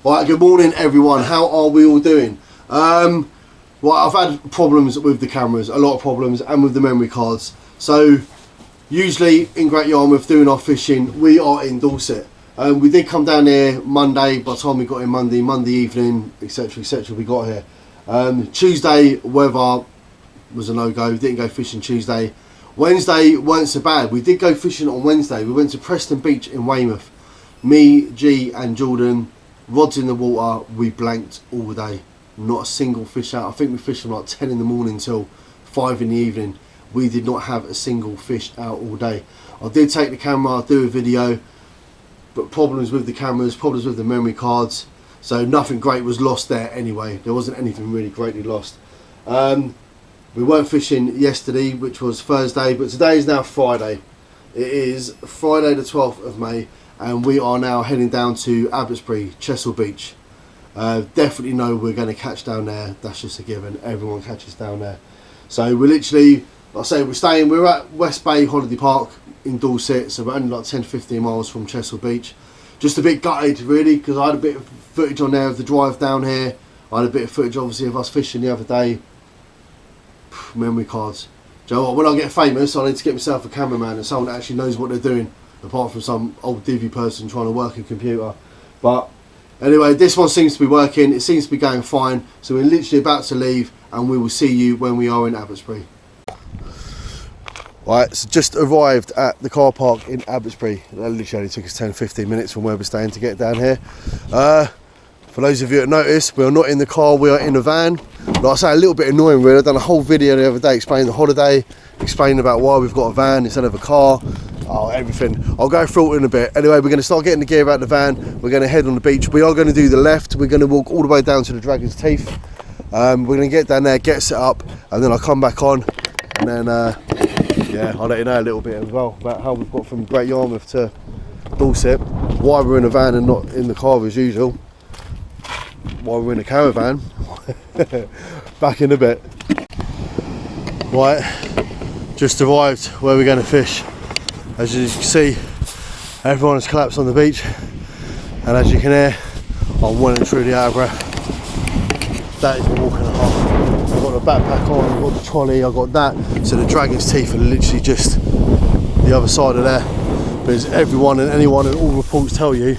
Alright, good morning everyone, how are we all doing? Well, I've had problems with the cameras, a lot of problems, and with the memory cards. So, usually in Great Yarmouth doing our fishing, we are in Dorset. We did come down here Monday, by the time we got in Monday evening, etc, etc, we got here. Tuesday, weather was a no-go, we didn't go fishing Tuesday. Wednesday weren't so bad, we did go fishing on Wednesday. We went to Preston Beach in Weymouth. Me, G and Jordan, rods in the water, we blanked all day. Not a single fish out. I think we fished from like 10 in the morning till 5 in the evening. We did not have a single fish out all day. I did take the camera, do a video, but problems with the cameras, problems with the memory cards. So nothing great was lost there anyway. There wasn't anything really greatly lost. We weren't fishing yesterday, which was Thursday, but today is now Friday. It is Friday the 12th of May. And we are now heading down to Abbotsbury Chesil Beach. Definitely know we're going to catch down there. That's just a given. Everyone catches down there. So we're literally, like I say, we're at West Bay Holiday Park in Dorset. So we're only like 10-15 miles from Chesil Beach. Just a bit gutted really, because I had a bit of footage on there of the drive down here. I had a bit of footage obviously of us fishing the other day. Memory cards. Do you know what? When I get famous, I need to get myself a cameraman and someone that actually knows what they're doing, apart from some old divvy person trying to work a computer. But anyway, this one seems to be working, it seems to be going fine, so we're literally about to leave and we will see you when we are in Abbotsbury. Right, so just arrived at the car park in Abbotsbury. That literally only took us 10-15 minutes from where we're staying to get down here. For those of you that noticed, we are not in the car, we are in a van. Like I say, a little bit annoying really. I've done a whole video the other day explaining the holiday, explaining about why we've got a van instead of a car. Oh, everything. I'll go through it in a bit. Anyway, we're going to start getting the gear out of the van. We're going to head on the beach. We are going to do the left. We're going to walk all the way down to the Dragon's Teeth. We're going to get down there, get set up, and then I'll come back on. And then, yeah, I'll let you know a little bit as well about how we've got from Great Yarmouth to Dorset. Why we're in a van and not in the car as usual. Why we're in a caravan. Back in a bit. Right, just arrived where we're going to fish. As you can see, everyone has collapsed on the beach, and as you can hear, I'm well and truly out of breath. That is a walk and a half. I've got the backpack on, I've got the trolley, I've got that. So the Dragon's Teeth are literally just the other side of there. Because everyone and anyone and all reports tell you,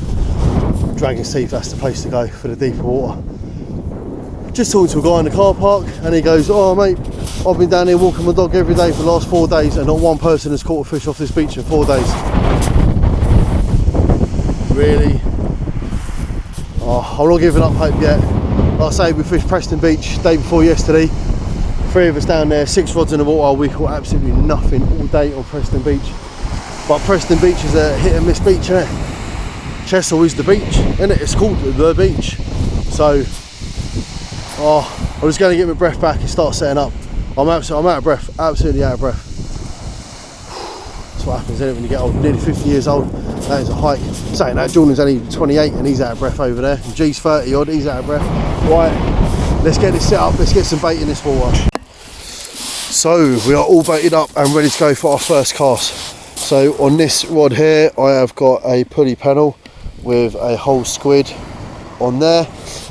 Dragon's Teeth, that's the place to go for the deeper water. Just talking to a guy in the car park, and he goes, oh mate, I've been down here walking my dog every day for the last 4 days and not one person has caught a fish off this beach in 4 days. Really? Oh, I'm not giving up hope yet. Like I say, we fished Preston Beach day before yesterday. 3 of us down there, 6 rods in the water. We caught absolutely nothing all day on Preston Beach. But Preston Beach is a hit and miss beach, isn't it? Chesil is the beach, isn't it? It's called the beach. So, oh, I'm just going to get my breath back and start setting up. I'm out of breath, absolutely out of breath. That's what happens, isn't it, when you get old, nearly 50 years old. That is a hike. Saying that, Jordan's only 28 and he's out of breath over there. G's 30 odd, he's out of breath. Right, let's get this set up, let's get some bait in this water. So, we are all baited up and ready to go for our first cast. So, on this rod here, I have got a pulley panel with a whole squid on there.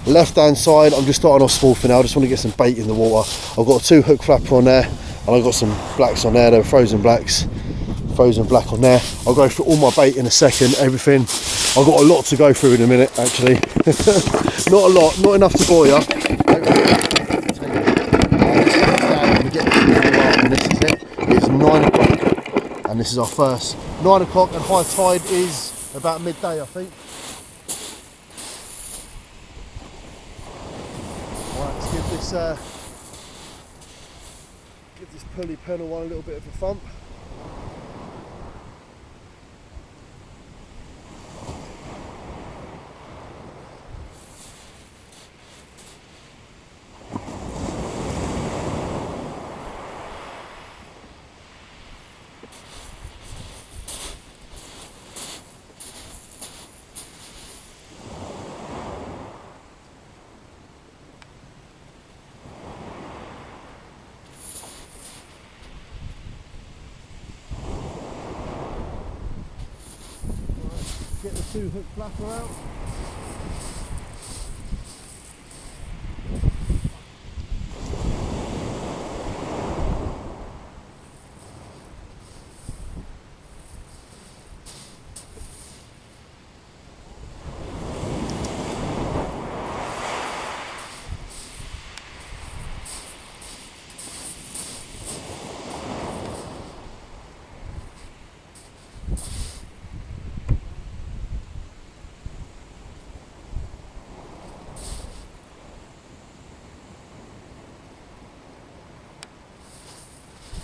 Left hand side, I'm just starting off small for now. I just want to get some bait in the water. I've got a 2 hook flapper on there, and I've got some blacks on there. They're frozen blacks, frozen black on there. I'll go through all my bait in a second, everything. I've got a lot to go through in a minute actually. Not a lot, not enough to bore you. This is it. It's 9 o'clock and this is our first 9 o'clock, and high tide is about midday, I think. Right, let's give this pulley panel one a little bit of a thump. Get the 2 hook flapper out.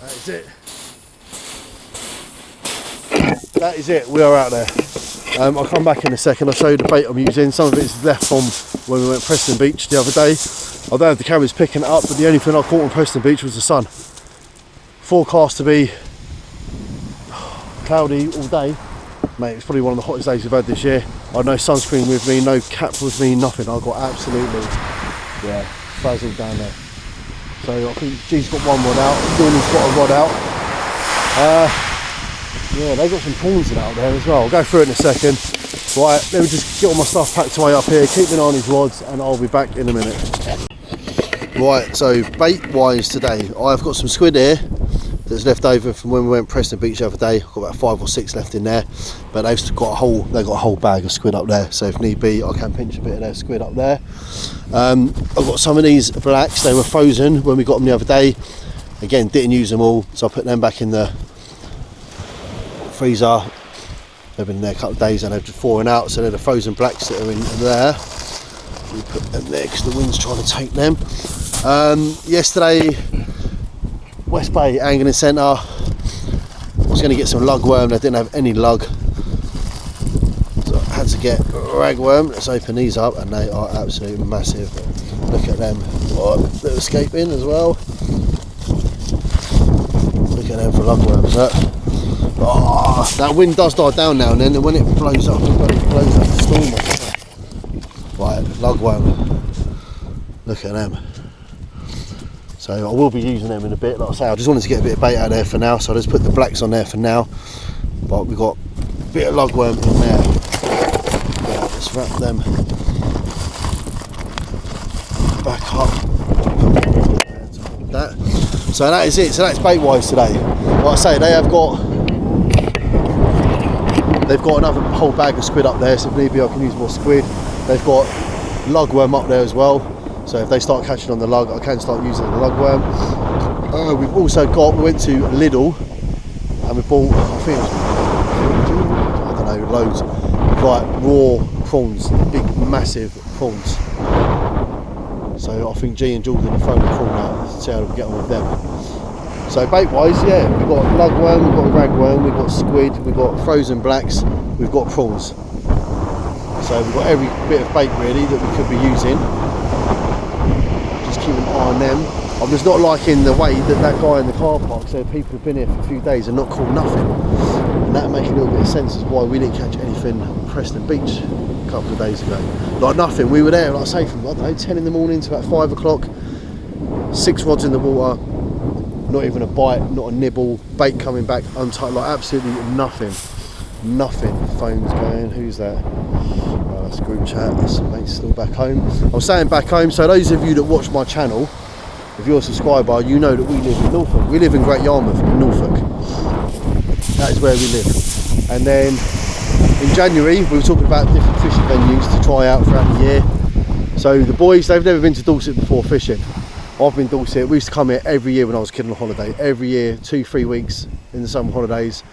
That is it. That is it, we are out there. I'll come back in a second, I'll show you the bait I'm using. Some of it's left from when we went to Preston Beach the other day. I don't have the cameras picking it up, but the only thing I caught on Preston Beach was the sun. Forecast to be cloudy all day. Mate, it's probably one of the hottest days we've had this year. I had no sunscreen with me, no cap with me, nothing. I got absolutely, yeah, frazzled down there. So I think G's got one rod out, Jordan's got a rod out. Yeah, they got some prawns out there as well. I'll go through it in a second. Right, let me just get all my stuff packed away up here, keep an eye on these rods, and I'll be back in a minute. Right, so bait wise today, I've got some squid here that's left over from when we went to Preston Beach the other day. I've got about 5 or 6 left in there, but they've got a whole bag of squid up there, so if need be I can pinch a bit of their squid up there. I've got some of these blacks, they were frozen when we got them the other day. Again, didn't use them all, so I put them back in the freezer. They've been there a couple of days and they're just thawing out, so they're the frozen blacks that are in there. We put them there because the wind's trying to take them. Yesterday, West Bay Angling Centre, I was going to get some lugworm, they didn't have any lug, so I had to get ragworm. Let's open these up, and they are absolutely massive. Look at them. Oh, they're escaping as well. Look at them for lugworms. Oh, that wind does die down now and then, and when it blows up, it blows up the storm. Right, lugworm. Look at them. So I will be using them in a bit. Like I say, I just wanted to get a bit of bait out there for now, so I just put the blacks on there for now. But we've got a bit of lugworm in there. Yeah, let's wrap them back up. That. So that is it. So that's bait wise today. Like I say, they've got another whole bag of squid up there, so if need be I can use more squid. They've got lugworm up there as well, so if they start catching on the lug I can start using the lugworm. We've also got, we went to Lidl and we bought, I don't know, loads of like raw prawns, big massive prawns. So I think G and Jordan are throwing the prawn out to see how we get on with them. So bait wise, yeah, we've got lugworm, we've got ragworm, we've got squid, we've got frozen blacks, we've got prawns. So we've got every bit of bait really that we could be using. Just keep an eye on them. I'm just not liking the way that guy in the car park said people have been here for a few days and not caught nothing. And that makes a little bit of sense as why we didn't catch anything at Preston Beach a couple of days ago. Like nothing, we were there, like I say, from I don't know, 10 in the morning to about 5 o'clock, 6 rods in the water, not even a bite, not a nibble, bait coming back untied, like absolutely nothing. Phone's going, who's that? Oh, that's group chat, that's mate's still back home. I was saying back home, so those of you that watch my channel, if you're a subscriber, you know that we live in Norfolk. We live in Great Yarmouth in Norfolk. That is where we live. And then in January, we were talking about different fishing venues to try out throughout the year. So the boys, they've never been to Dorset before fishing. I've been Dorset. We used to come here every year when I was a kid on holiday. Every year, 2-3 weeks in the summer holidays.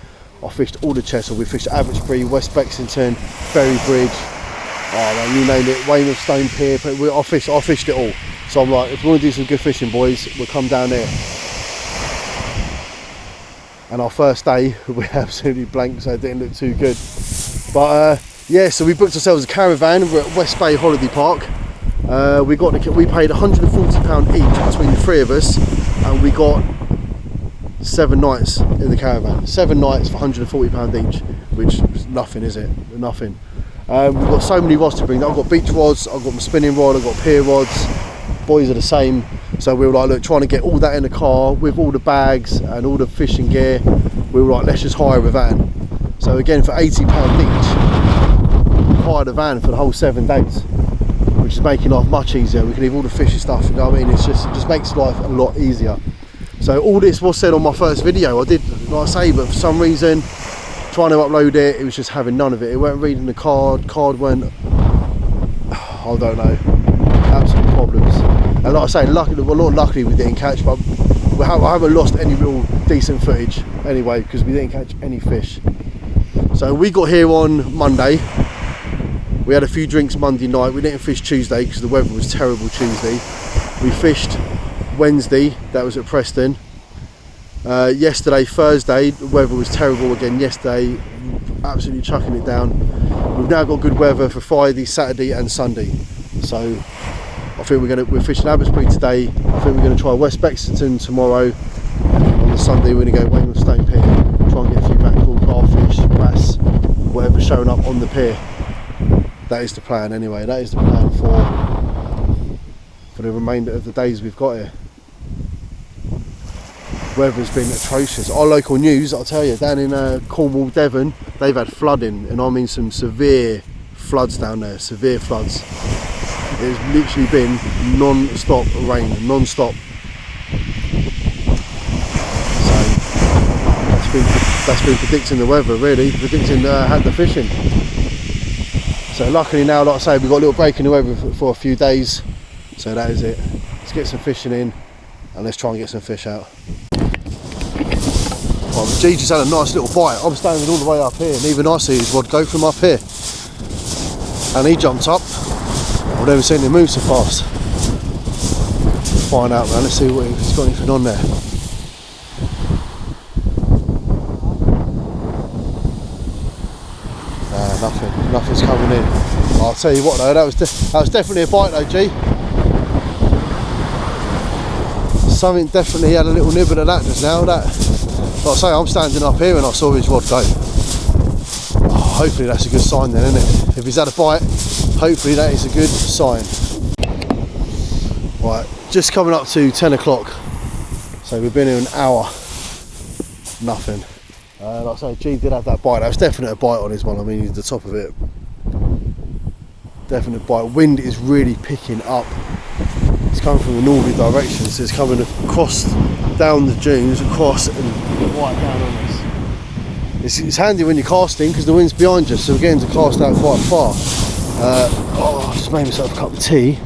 I fished all the Chesil. We fished Abbotsbury, West Bexington, Ferry Bridge, oh man, you name it, Weymouth, Stone Pier. I fished it all. So I'm like, if we want to do some good fishing, boys, we'll come down there. And our first day, we absolutely blanked, so it didn't look too good. But yeah, so we booked ourselves a caravan. We're at West Bay Holiday Park. We paid £140 each between the 3 of us, and we got 7 nights in the caravan. 7 nights for £140 each, which is nothing, is it? Nothing. We've got so many rods to bring. I've got beach rods, I've got my spinning rod, I've got pier rods. Boys are the same. So we were like, look, trying to get all that in the car with all the bags and all the fishing gear. We were like, let's just hire a van. So again, for £80 each, we hired a van for the whole 7 days, which is making life much easier. We can leave all the fishing stuff, you know what I mean? It just makes life a lot easier. So all this was said on my first video. I did, like I say, but for some reason, trying to upload it, it was just having none of it. It weren't reading the card weren't, I don't know, absolute problems. And like I say, luckily we didn't catch, but I haven't lost any real decent footage anyway, because we didn't catch any fish. So we got here on Monday. We had a few drinks Monday night. We didn't fish Tuesday because the weather was terrible Tuesday. We fished Wednesday, that was at Preston. Yesterday, Thursday, the weather was terrible again yesterday, absolutely chucking it down. We've now got good weather for Friday, Saturday and Sunday. So I think we're fishing Abbotsbury today. I think we're going to try West Bexington tomorrow. On the Sunday we're going to go Wainwellstone Pier, try and get a few mackerel, garfish, bass, whatever's showing up on the pier. That is the plan anyway. That is the plan for the remainder of the days we've got here. Weather's been atrocious. Our local news, I'll tell you, down in Cornwall, Devon, they've had flooding, and I mean some severe floods down there, severe floods. It's literally been non-stop rain, non-stop. So that's been predicting the weather, really, predicting how the fishing. So luckily now, like I say, we've got a little break in the weather for a few days. So that is it. Let's get some fishing in, and let's try and get some fish out. Well, G just had a nice little bite. I'm standing all the way up here, and even I see his rod go from up here. And he jumped up. I've never seen him move so fast. Find out, man. Let's see if he's got anything on there. Nothing's coming in. I'll tell you what though, that was definitely a bite though, G. Something definitely had a little nibble of that just now. That, like I say, I'm standing up here and I saw his rod go. Oh, hopefully that's a good sign then, isn't it? If he's had a bite, hopefully that is a good sign. Right, just coming up to 10 o'clock. So we've been here an hour. Nothing. Like I say, G did have that bite. That was definitely a bite on his one. I mean, the top of it. Definite bite. Wind is really picking up. It's coming from the northerly direction, so it's coming across, down the dunes, across and right down on us. It's handy when you're casting because the wind's behind you, so we're getting to cast out quite far. I just made myself a cup of tea.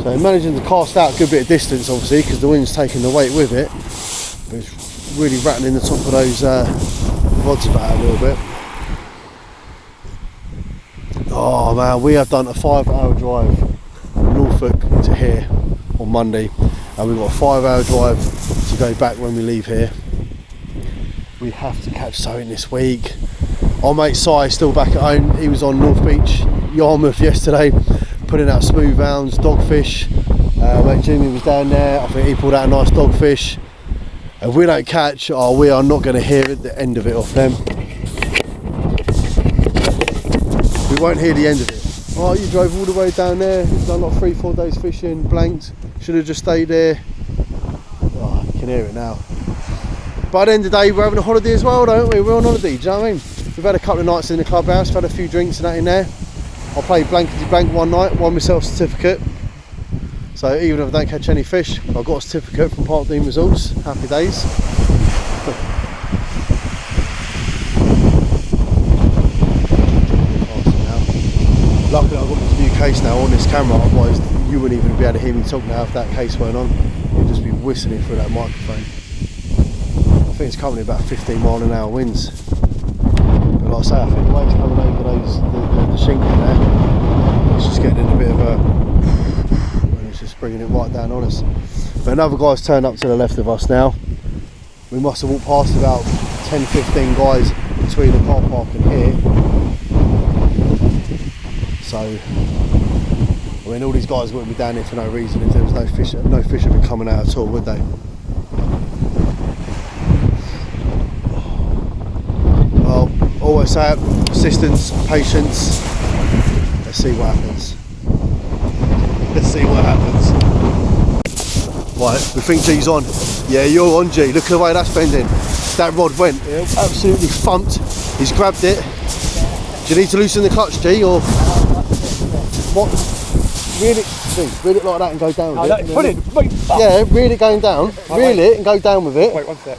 So managing to cast out a good bit of distance, obviously, because the wind's taking the weight with it. But it's really rattling the top of those rods about a little bit. Oh man, we have done a 5-hour drive from Norfolk to here on Monday, and we've got a 5-hour drive to go back when we leave here. We have to catch something this week. Our mate Si is still back at home. He was on North Beach, Yarmouth yesterday, putting out smooth hounds, dogfish. Mate Jimmy was down there. I think he pulled out a nice dogfish. If we don't catch, we are not going to hear the end of it off them. We won't hear the end of it. Oh, you drove all the way down there, you've done like 3-4 days fishing, blanked, should have just stayed there. Oh, you can hear it now. But at the end of the day, we're having a holiday as well, don't we? We're on holiday, do you know what I mean? We've had a couple of nights in the clubhouse, had a few drinks and that in there. I played blankety blank one night, won myself a certificate. So even if I don't catch any fish, I've got a certificate from Park Dean Resorts. Happy days. Luckily I've got this new case now on this camera, otherwise you wouldn't even be able to hear me talk now if that case weren't on. You'd just be whistling through that microphone. I think it's currently about 15-mile-an-hour winds. But like I say, I think the waves coming over the shink in there, it's just getting in a bit of a... just bringing it right down on us. But another guy's turned up to the left of us now. We must have walked past about 10-15 guys between the car park and here. So, I mean, all these guys wouldn't be down here for no reason if there was no fishermen coming out at all, would they? Well, always say it, persistence, patience. Let's see what happens. Let's see what happens. Right, we think G's on. Yeah, you're on, G. Look at the way that's bending. That rod went. Yeah, absolutely thumped. He's grabbed it. Do you need to loosen the clutch, G, or what? Reel it like that and go down with it. Put it. Yeah, reel it going down. Reel it and go down with it. Wait, one sec.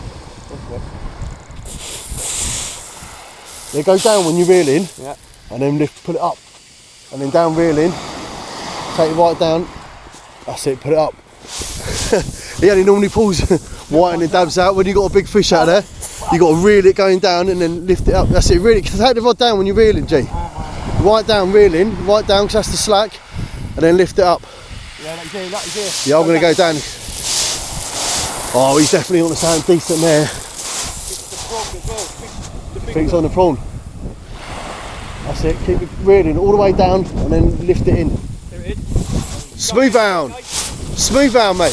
Yeah, go down when you're reeling. Yeah. And then put it up. And then down reeling. Take it right down. That's it, put it up. He only normally pulls white and then dabs out. When you got a big fish out there, you got to reel it going down and then lift it up. That's it, really. Take the rod down when you're reeling, G. Right down, reeling, right down, because that's the slack, and then lift it up. Yeah, that is here. Yeah, I'm going to go down. Oh, he's definitely on the sound decent there. I think it's on the prawn. That's it, keep it reeling all the way down and then lift it in. There it is. Smooth down. Smooth down, mate.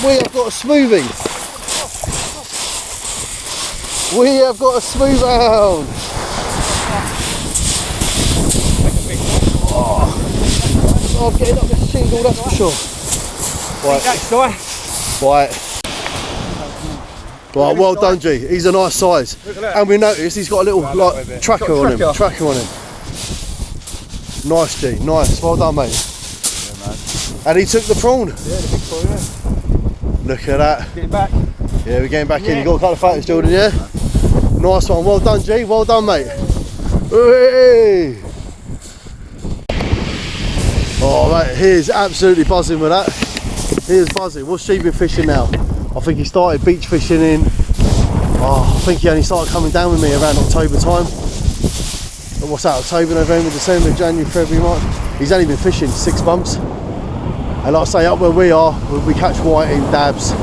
We have got a smoothie. We have got a smooth down. Oh, I'm getting up this shingle, that's for sure. Right. Right, well done, G. He's a nice size. And we noticed he's got a little like tracker on him. Tracker on him. Nice, G. Nice. Well done, mate. Yeah, man. And he took the prawn. Yeah, the big prawn, yeah. Look at that. Getting back. Yeah, we're getting back in. You got a couple of photos, Jordan, yeah? Nice one. Well done, G. Well done, mate. Hey. Oh, mate, he is absolutely buzzing with that. He is buzzing. What's she been fishing now? I think he started beach fishing in, I think he only started coming down with me around October time. What's that, October, November, December, January, February, March? He's only been fishing 6 months. And like I say, up where we are, we catch whiting, dabs.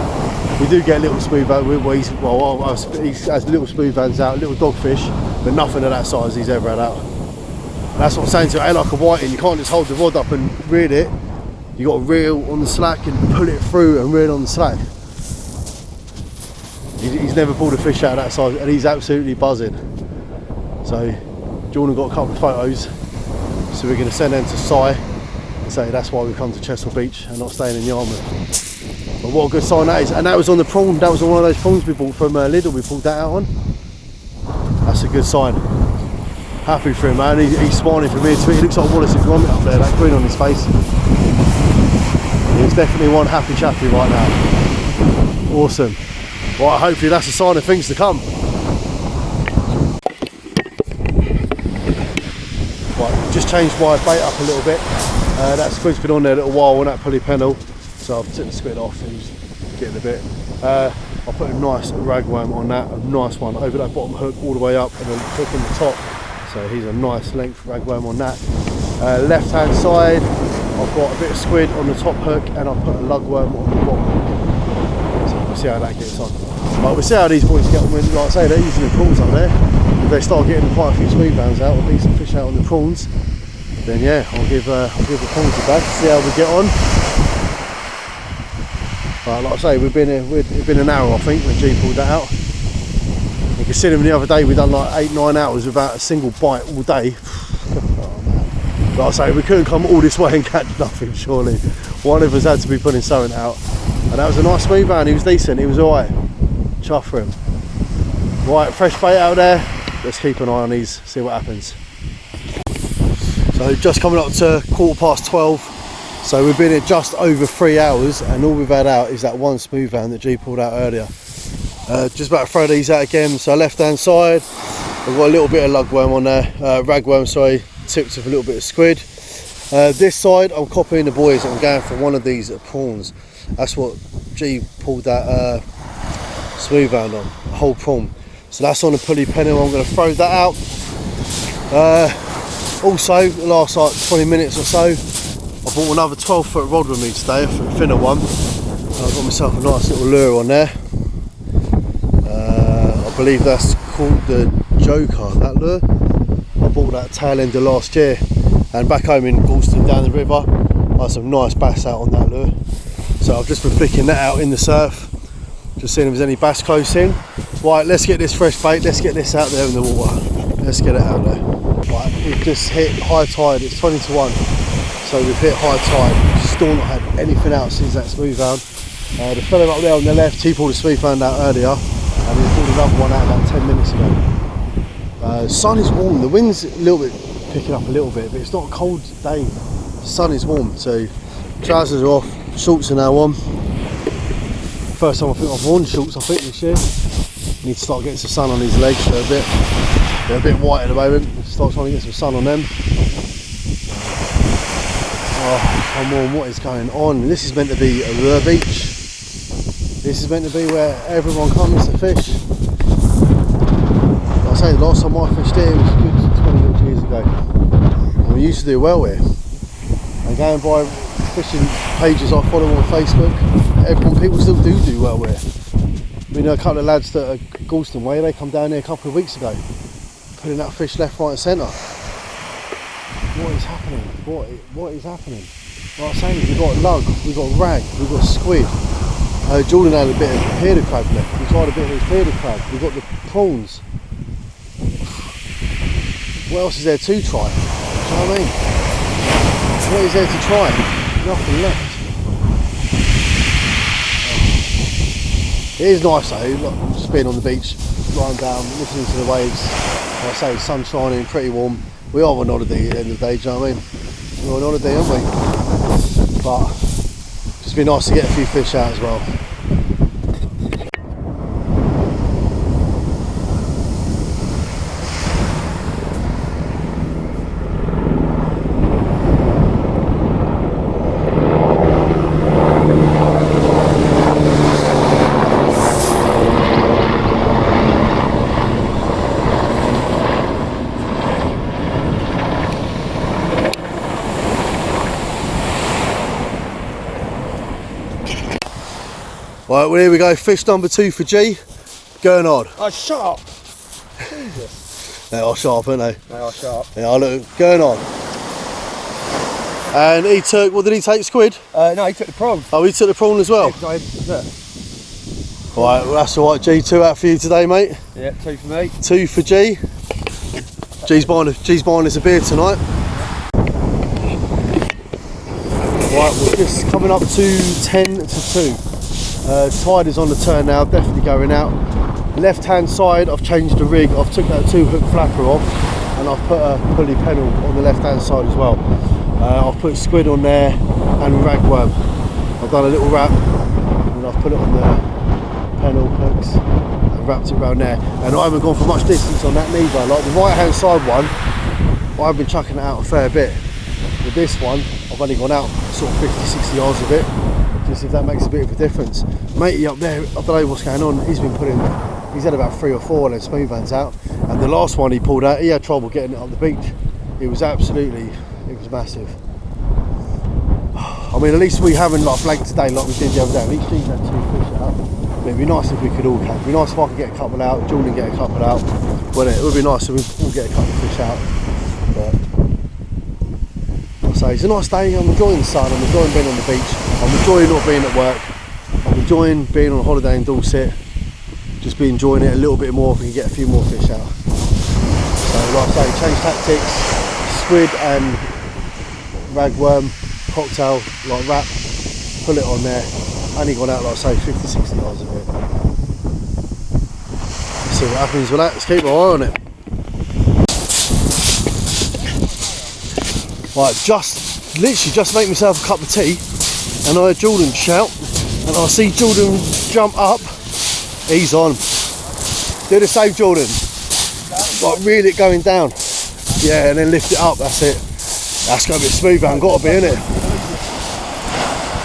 We do get little smooth out, he has little smooth hands out, little dogfish, but nothing of that size he's ever had out. And that's what I'm saying to you, it ain't like a whiting, you can't just hold the rod up and reel it. You got to reel on the slack and pull it through and reel on the slack. He's never pulled a fish out of that size and he's absolutely buzzing. So Jordan got a couple of photos, so we're going to send them to Si and say that's why we come to Chesil Beach and not staying in Yarmouth. But what a good sign that is. And that was on the prawn, that was on one of those prawns we bought from Lidl, we pulled that out on. That's a good sign. Happy for him, man. He's smiling from here to it. He looks like Wallace and Gromit up there, that grin on his face. He's definitely one happy chappy right now. Awesome. Right, hopefully that's a sign of things to come. Right, just changed my bait up a little bit. That squid's been on there a little while on that pulley pennel, so I've took the squid off and he's getting a bit. I'll put a nice ragworm on that, a nice one over that bottom hook all the way up and then hook on the top. So he's a nice length ragworm on that. Left hand side, I've got a bit of squid on the top hook and I'll put a lugworm on the bottom. So we'll see how that gets on. But we'll see how these boys get on when, like I say, they're using the prawns up there. If they start getting quite a few smooth bands out or decent fish out on the prawns, then yeah, I'll give the prawns a back, see how we get on. But like I say, we've been an hour I think when G pulled that out. And considering the other day we done like 8-9 hours without a single bite all day. Oh, man. Like I say, we couldn't come all this way and catch nothing surely. One of us had to be putting something out. And that was a nice smooth band, he was decent, he was alright. Chuff for him. Right, fresh bait out there. Let's keep an eye on these, see what happens. So just coming up to 12:15. So we've been here just over 3 hours and all we've had out is that one smooth band that G pulled out earlier. Just about to throw these out again. So left hand side, I've got a little bit of lugworm on there, ragworm, sorry, tipped with a little bit of squid. This side, I'm copying the boys and I'm going for one of these prawns. That's what G pulled that smooth band on, a whole prawn. So that's on a pulley pennel, I'm going to throw that out. Also, the last like 20 minutes or so, I bought another 12-foot rod with me today, a thinner one. I've got myself a nice little lure on there. I believe that's called the Joker, that lure. I bought that tail end of last year. And back home in Dorset down the river, I had some nice bass out on that lure. So I've just been flicking that out in the surf, just seeing if there's any bass close in. Right, let's get this fresh bait, let's get this out there in the water. Let's get it out there. Right, we've just hit high tide, it's 20 to 1. So we've hit high tide, still not had anything out since that smooth band. The fellow up there on the left, he pulled a smooth band out earlier, and he pulled another one out about 10 minutes ago. Sun is warm, the wind's a little bit picking up a little bit, but it's not a cold day. The sun is warm, so trousers are off, shorts are now on. First time I think I've worn shorts I think this year. Need to start getting some sun on these legs, they're a bit white at the moment. Start trying to get some sun on them. Oh, come on, what is going on? This is meant to be the beach. This is meant to be where everyone comes to fish. Like I say, the last time I fished here was a good 20 years ago. And we used to do well here. And going by fishing pages I follow on Facebook, people still do well with it. We know a couple of lads that are Galston way, they come down here a couple of weeks ago, putting that fish left, right and centre. What is happening? What is happening? Like I say, we've got lug, we've got rag, we've got squid. Jordan had a bit of pearler crab left. We tried a bit of his pearler crab. We've got the prawns. What else is there to try? Do you know what I mean? What is there to try? Nothing left. It is nice though, like, just being on the beach, lying down, listening to the waves. Like I say, sun shining, pretty warm. We are on holiday at the end of the day, do you know what I mean? We're on holiday, aren't we? But just be nice to get a few fish out as well. Right, well here we go, fish number 2 for G, going hard. Oh, sharp! Jesus. They are sharp, aren't they? They are sharp. They are, look, going on. And he took, what did he take, squid? No, he took the prawn. Oh, he took the prawn as well? Yeah, look. Right, well that's alright G, 2 out for you today mate. Yeah, 2 for me. 2 for G. G's buying us a beer tonight. Right, we're just coming up to 10 to 2. Tide is on the turn now, definitely going out. Left hand side I've changed the rig, I've took that 2-hook flapper off and I've put a pulley pennel on the left hand side as well. I've put squid on there and ragworm. I've done a little wrap and I've put it on the pennel hooks and wrapped it around there. And I haven't gone for much distance on that neither. Like the right hand side one, I've been chucking it out a fair bit. With this one, I've only gone out sort of 50-60 yards of it. Just if that makes a bit of a difference. Matey up there, I don't know what's going on, he's had about 3 or 4 of those smooth hands out, and the last one he pulled out, he had trouble getting it up the beach. It was massive. I mean, at least we haven't like blanked today like we did the other day. At least G's had 2 fish out. But it'd be nice if we could all catch. It'd be nice if I could get a couple out, Jordan get a couple out. Well, it would be nice if we all get a couple of fish out. But so it's a nice day, I'm enjoying the sun, I'm enjoying being on the beach, I'm enjoying not being at work, I'm enjoying being on holiday in Dorset, just be enjoying it a little bit more if we can get a few more fish out. So like I say, change tactics, squid and ragworm, cocktail, like wrap, pull it on there, only gone out like I say 50-60 yards of it. Let's see what happens with that, let's keep our eye on it. Right, literally just make myself a cup of tea and I heard Jordan shout and I see Jordan jump up, he's on. Do the same Jordan, like reel it going down, yeah, and then lift it up, that's it. That's got to be a smooth hound, got to be, isn't it?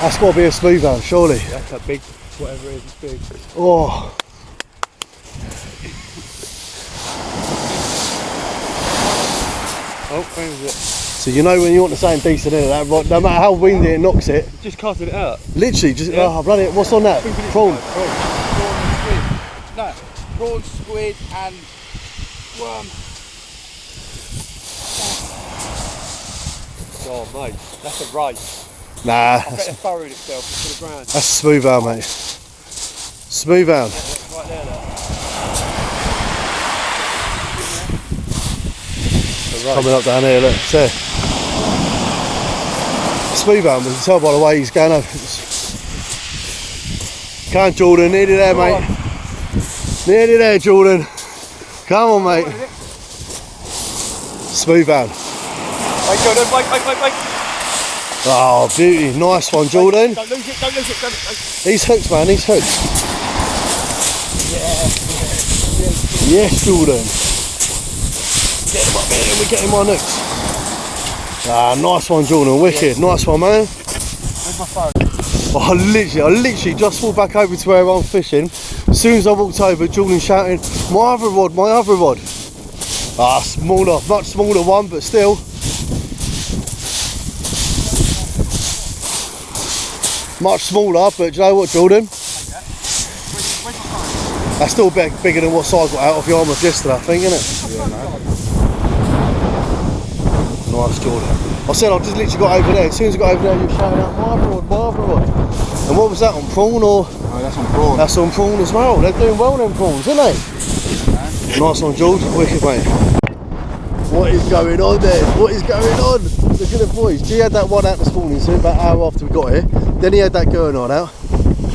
That's got to be a smooth hound, surely. That's a big, whatever it is, it's big. Oh. Oh, where is it? So you know when you want to something decent in it, that, no matter how windy it knocks it. Just casting it out. Literally, just, yeah. Oh bloody, what's on that? Prawn. No, prawn, squid and worm. Oh mate, that's a race. Nah. I bet it's burrowed itself into the ground. That's a smooth hound, mate. Smooth hound. Yeah, right there, look. Coming up down here, look, see. Smooth hound, but you can tell by the way he's going over. Come on, Jordan, nearly there, mate. Nearly there, Jordan. Come on, mate. Smooth hound. Wait, Jordan, wait. Oh, beauty. Nice one, Jordan. Don't lose it, don't lose it. He's hooked, man, he's hooked. Yeah. Yes, Jordan. Get him up here, we're getting my nooks. Ah, nice one, Jordan, wicked. Nice one, man. Where's my phone? I literally just walked back over to where I'm fishing. As soon as I walked over, Jordan shouting, my other rod, my other rod. Ah, smaller, much smaller one, but still. Much smaller, but do you know what, Jordan? That's still bigger than what size got out of Yarmouth yesterday, I think, isn't it? Yeah, man. Nice, Jordan. I said I just literally got over there. As soon as I got over there, you were shouting out, Marlborough rod. And what was that, on prawn or? Oh, that's on prawn. That's on prawn as well. They're doing well, them prawns, aren't they? Nice one, George. Wicked, mate. What is going on there? What is going on? Look at the boys. G had that one out this morning, so about an hour after we got here. Then he had that going on out.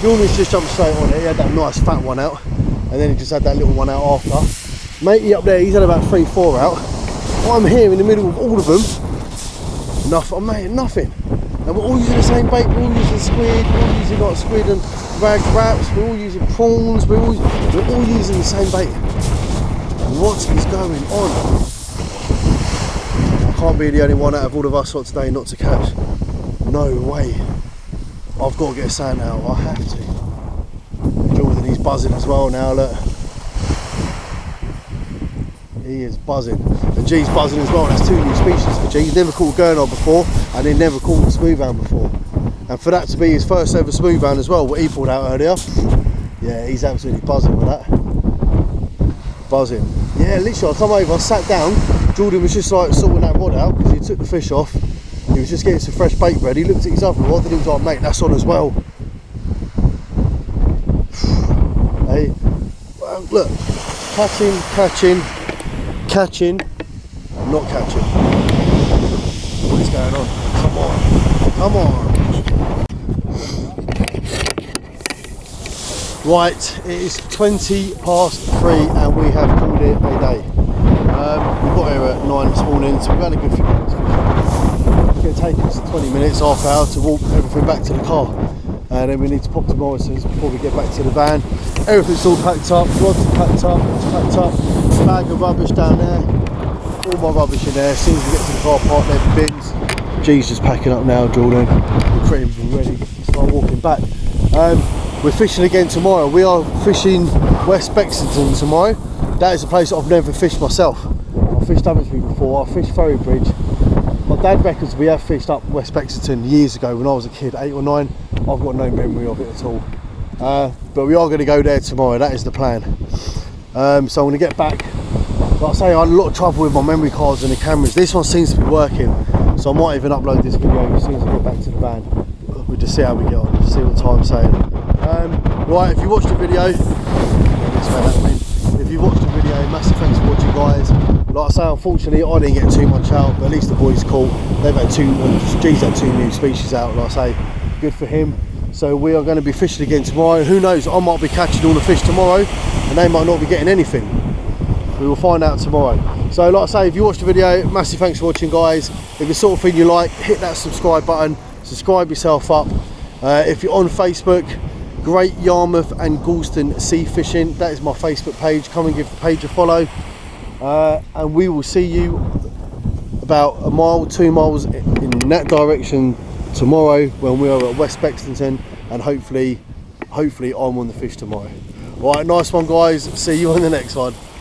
Jordan's just jumped straight on it. He had that nice fat one out. And then he just had that little one out after. Matey up there, he's had about 3-4 out. I'm here in the middle of all of them. Nothing, mate, nothing. And we're all using the same bait. We're all using squid. We're all using like squid and rag wraps. We're all using prawns. We're all using the same bait. What is going on? I can't be the only one out of all of us lot today not to catch. No way. I've got to get a sand out. I have to. Jordan, he's buzzing as well now. Look. He is buzzing. And G's buzzing as well. That's 2 new species for G. He's never caught a gurnard before, and he never caught a smooth hound before. And for that to be his first ever smooth hound as well, what he pulled out earlier, yeah, he's absolutely buzzing with that. Buzzing. Yeah, literally, I come over, I sat down. Jordan was just like sorting that rod out because he took the fish off. He was just getting some fresh bait ready. He looked at his other rod and he was like, mate, that's on as well. Hey, well, look, catching, not catching. What is going on? Come on. Right, it is 3:20 and we have called it a day. We got here at 9 this morning, so we've had a good few minutes fishing. It's going to take us 20 minutes, half hour to walk everything back to the car. And then we need to pop to Morrison's before we get back to the van. Everything's all packed up, rods are packed up, it's packed up, bag of rubbish down there, all my rubbish in there. As soon as we get to the car park, there's the bins. G's just packing up now, Jordan. We're pretty ready to start walking back. We're fishing again tomorrow. We are fishing West Bexington tomorrow. That is a place I've never fished myself. I've fished Abbotsbury before, I've fished Ferry Bridge. My dad reckons we have fished up West Bexington years ago when I was a kid, 8 or 9. I've got no memory of it at all. But we are going to go there tomorrow, that is the plan. So I'm going to get back. Like I say, I had a lot of trouble with my memory cards and the cameras. This one seems to be working, so I might even upload this video as soon as I get back to the van. We'll just see how we get on, see what time's saying. Right, if you watched the video, if you watched the video, massive thanks for watching, guys. Like I say, unfortunately I didn't get too much out, but at least the boys caught. They've had G's had 2 new species out, like I say, good for him. So we are going to be fishing again tomorrow. Who knows, I might be catching all the fish tomorrow and they might not be getting anything. We will find out tomorrow. So like I say, if you watched the video, massive thanks for watching, guys. If it's the sort of thing you like, hit that subscribe button, subscribe yourself up. If you're on Facebook, Great Yarmouth and Galston Sea Fishing, that is my Facebook page. Come and give the page a follow. And we will see you about 1 mile, 2 miles in that direction tomorrow when we are at West Bexington, and hopefully I'm on the fish tomorrow. Alright, nice one, guys. See you on the next one.